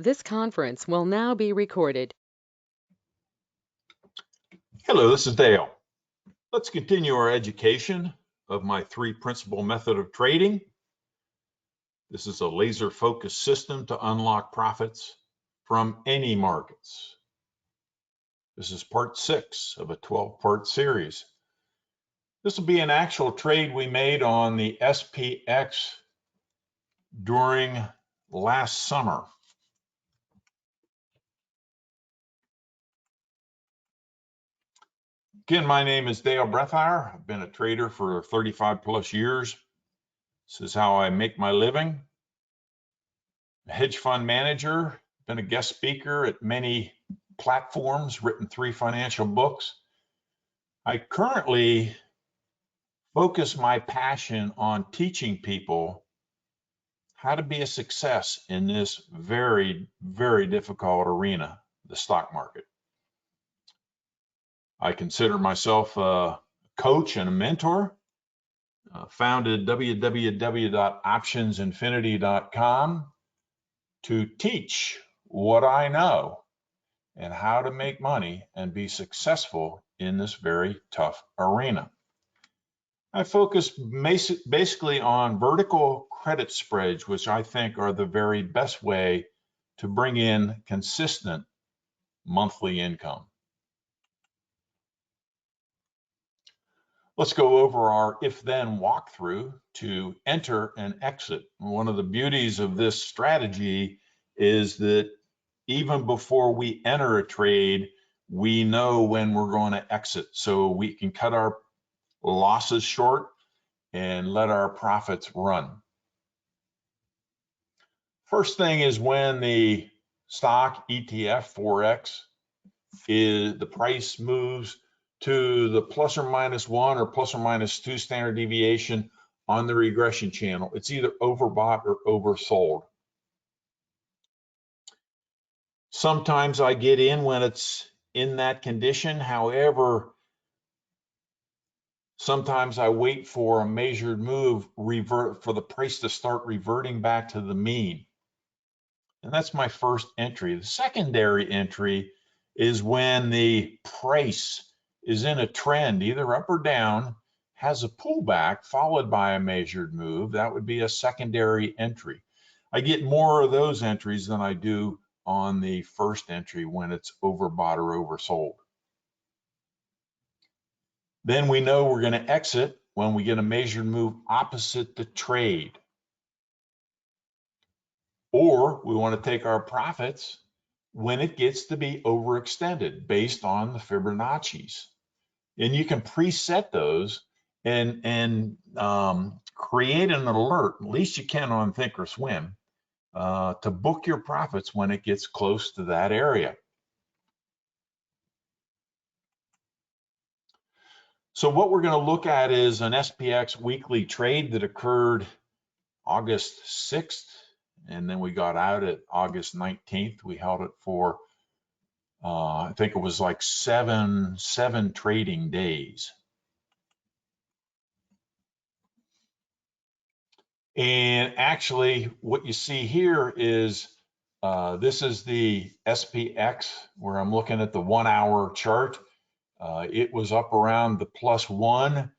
This conference will now be recorded. Hello, this is Dale. Let's continue our education of my three principal method of trading. This is a laser-focused system to unlock profits from any markets. This is part 6 of a 12-part series. This will be an actual trade we made on the SPX during last summer. Again, my name is Dale Brethauer. I've been a trader for 35 plus years. This is how I make my living. A hedge fund manager, been a guest speaker at many platforms, written 3 financial books. I currently focus my passion on teaching people how to be a success in this very, very difficult arena, the stock market. I consider myself a coach and a mentor. Founded www.optionsinfinity.com to teach what I know and how to make money and be successful in this very tough arena. I focus basically on vertical credit spreads, which I think are the very best way to bring in consistent monthly income. Let's go over our if-then walkthrough to enter and exit. One of the beauties of this strategy is that even before we enter a trade, we know when we're going to exit. So we can cut our losses short and let our profits run. First thing is when the stock ETF Forex the price moves to the plus or minus 1 or plus or minus 2 standard deviation on the regression channel. It's either overbought or oversold. Sometimes I get in when it's in that condition. However, sometimes I wait for a measured move for the price to start reverting back to the mean. And that's my first entry. The secondary entry is when the price is in a trend, either up or down, has a pullback followed by a measured move. That would be a secondary entry. I get more of those entries than I do on the first entry when it's overbought or oversold. Then we know we're going to exit when we get a measured move opposite the trade. Or we want to take our profits when it gets to be overextended based on the Fibonacci's. And you can preset those and create an alert, at least you can on Thinkorswim, to book your profits when it gets close to that area. So what we're going to look at is an SPX weekly trade that occurred August 6th, and then we got out at August 19th. We held it for, I think it was like seven trading days. And actually what you see here is, this is the SPX where I'm looking at the 1 hour chart. It was up around the +1,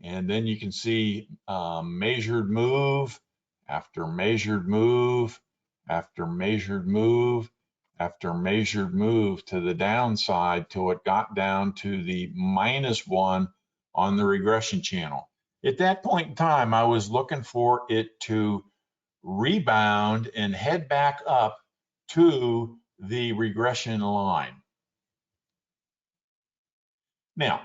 and then you can see measured move after measured move after measured move after measured move to the downside till it got down to the -1 on the regression channel. At that point in time, I was looking for it to rebound and head back up to the regression line. Now,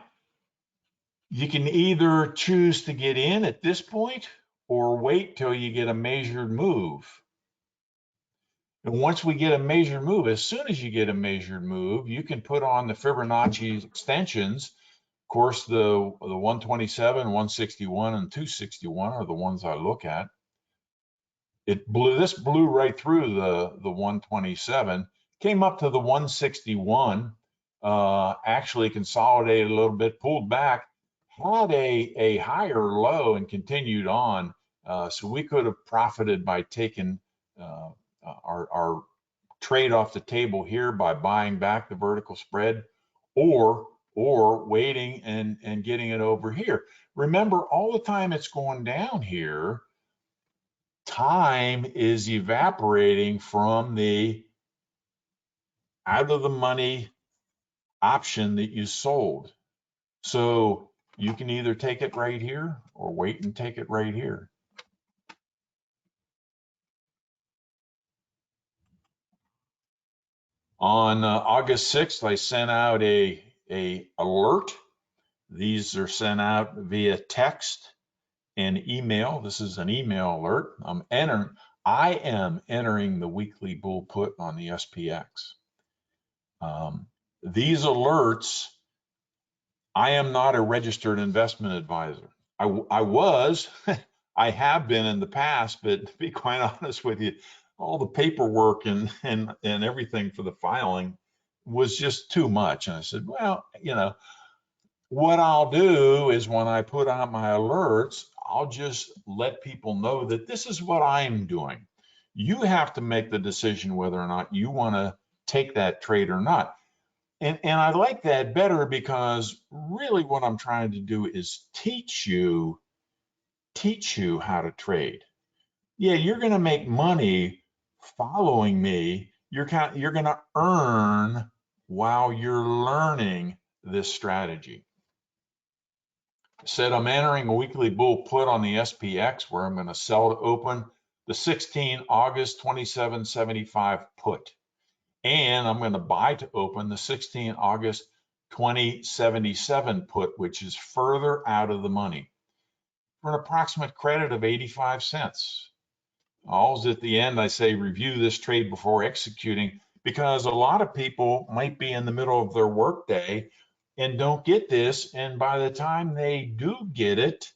you can either choose to get in at this point or wait till you get a measured move. And once we get a measured move, as soon as you get a measured move, you can put on the Fibonacci extensions. Of course, the 127, 161, and 261 are the ones I look at. This blew right through the 127, came up to the 161, actually consolidated a little bit, pulled back, had a higher low and continued on. So we could have profited by taking our trade off the table here by buying back the vertical spread, or waiting and getting it over here. Remember, all the time it's going down here, time is evaporating from the out of the money option that you sold. So you can either take it right here or wait and take it right here. On August 6th, I sent out a alert. These are sent out via text and email. This is an email alert. I am entering the weekly bull put on the SPX. These alerts, I am not a registered investment advisor. I was, I have been in the past, but to be quite honest with you, all the paperwork and everything for the filing was just too much. And I said, well, you know, what I'll do is when I put out my alerts, I'll just let people know that this is what I'm doing. You have to make the decision whether or not you want to take that trade or not. And I like that better because really what I'm trying to do is teach you how to trade. Yeah, you're going to make money following me. You're going to earn while you're learning this strategy. I said I'm entering a weekly bull put on the SPX where I'm going to sell to open the 16 August 2775 put. And I'm going to buy to open the 16 August 2077 put, which is further out of the money, for an approximate credit of 85 cents. Always at the end, I say review this trade before executing, because a lot of people might be in the middle of their workday and don't get this. And by the time they do get it,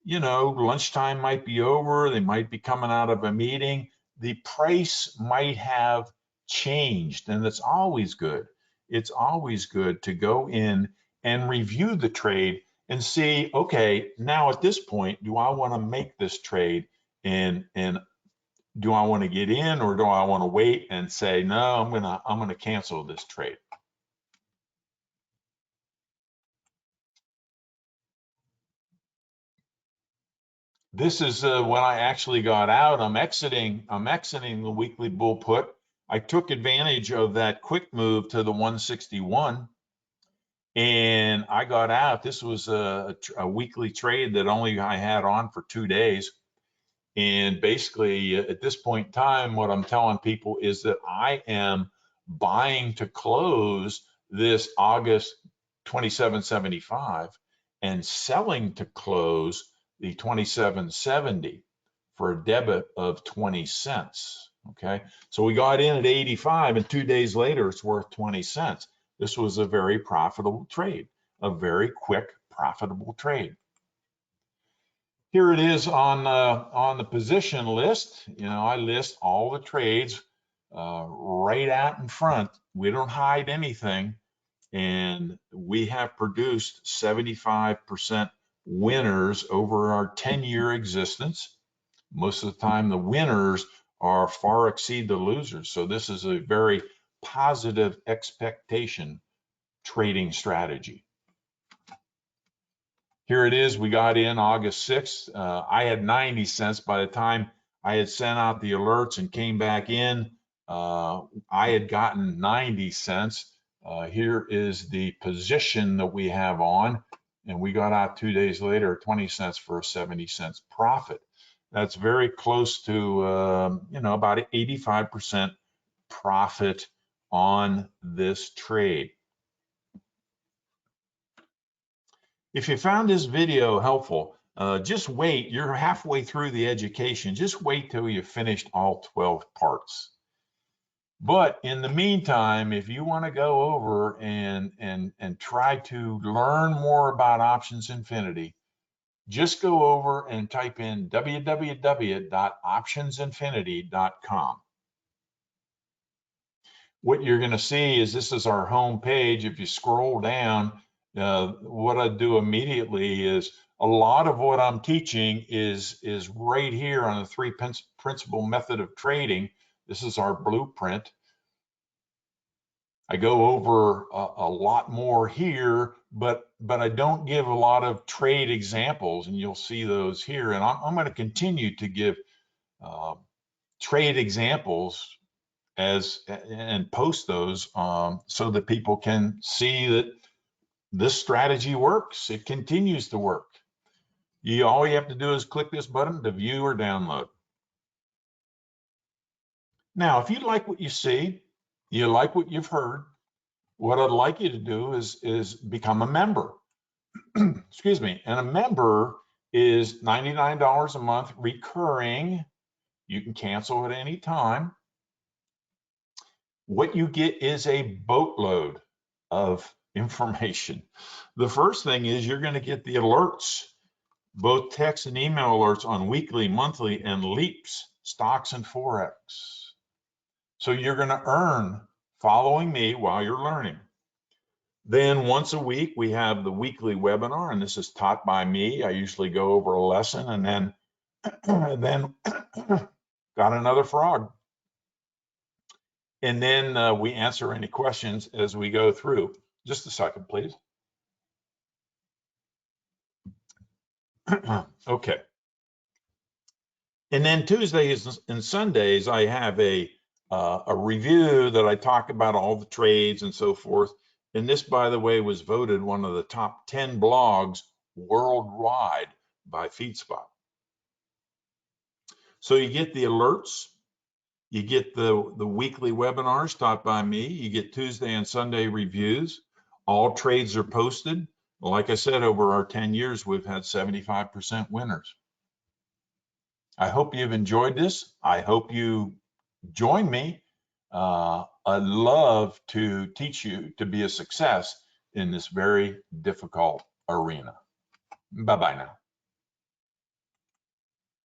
you know, lunchtime might be over. They might be coming out of a meeting. The price might have changed, and it's always good. It's always good to go in and review the trade and see, okay, now at this point, do I want to make this trade, and do I want to get in, or do I want to wait and say, no, I'm gonna cancel this trade. This is when I actually got out. I'm exiting the weekly bull put. I took advantage of that quick move to the 161, and I got out. This was a weekly trade that only I had on for 2 days. And basically, at this point in time, what I'm telling people is that I am buying to close this August 2775 and selling to close the 2770 for a debit of 20 cents. Okay, so we got in at 85, and 2 days later, it's worth 20 cents. This was a very profitable trade, a very quick, profitable trade. Here it is on the position list. You know, I list all the trades right out in front. We don't hide anything, and we have produced 75% winners over our 10-year existence. Most of the time, the winners are far exceed the losers. So this is a very positive expectation trading strategy. Here it is. We got in August 6th. I had 90 cents by the time I had sent out the alerts and came back in. I had gotten 90 cents. Here is the position that we have on, and we got out 2 days later, 20 cents for a 70 cents profit. That's very close to, you know, about 85% profit on this trade. If you found this video helpful, just wait. You're halfway through the education. Just wait till you've finished all 12 parts. But in the meantime, if you want to go over and try to learn more about Options Infinity, just go over and type in www.optionsinfinity.com. What you're going to see is this is our home page. If you scroll down, what I do immediately is a lot of what I'm teaching is right here on the three principal method of trading. This is our blueprint. I go over a lot more here, but I don't give a lot of trade examples, and you'll see those here. And I'm going to continue to give trade examples and post those so that people can see that this strategy works. It continues to work. All you have to do is click this button to view or download. Now, if you like what you see, you like what you've heard, what I'd like you to do is become a member. Excuse me. And a member is $99 a month recurring. You can cancel at any time. What you get is a boatload of information. The first thing is you're going to get the alerts, both text and email alerts on weekly, monthly, and leaps, stocks and Forex. So you're going to earn following me while you're learning. Then once a week, we have the weekly webinar, and this is taught by me. I usually go over a lesson and then got another frog. And then we answer any questions as we go through. Just a second, please. Okay. And then Tuesdays and Sundays, I have a review that I talk about all the trades and so forth. And this, by the way, was voted one of the top 10 blogs worldwide by FeedSpot. So you get the alerts, you get the weekly webinars taught by me, you get Tuesday and Sunday reviews. All trades are posted. Like I said, over our 10 years, we've had 75% winners. I hope you've enjoyed this. I hope you join me. I'd love to teach you to be a success in this very difficult arena. Bye-bye now.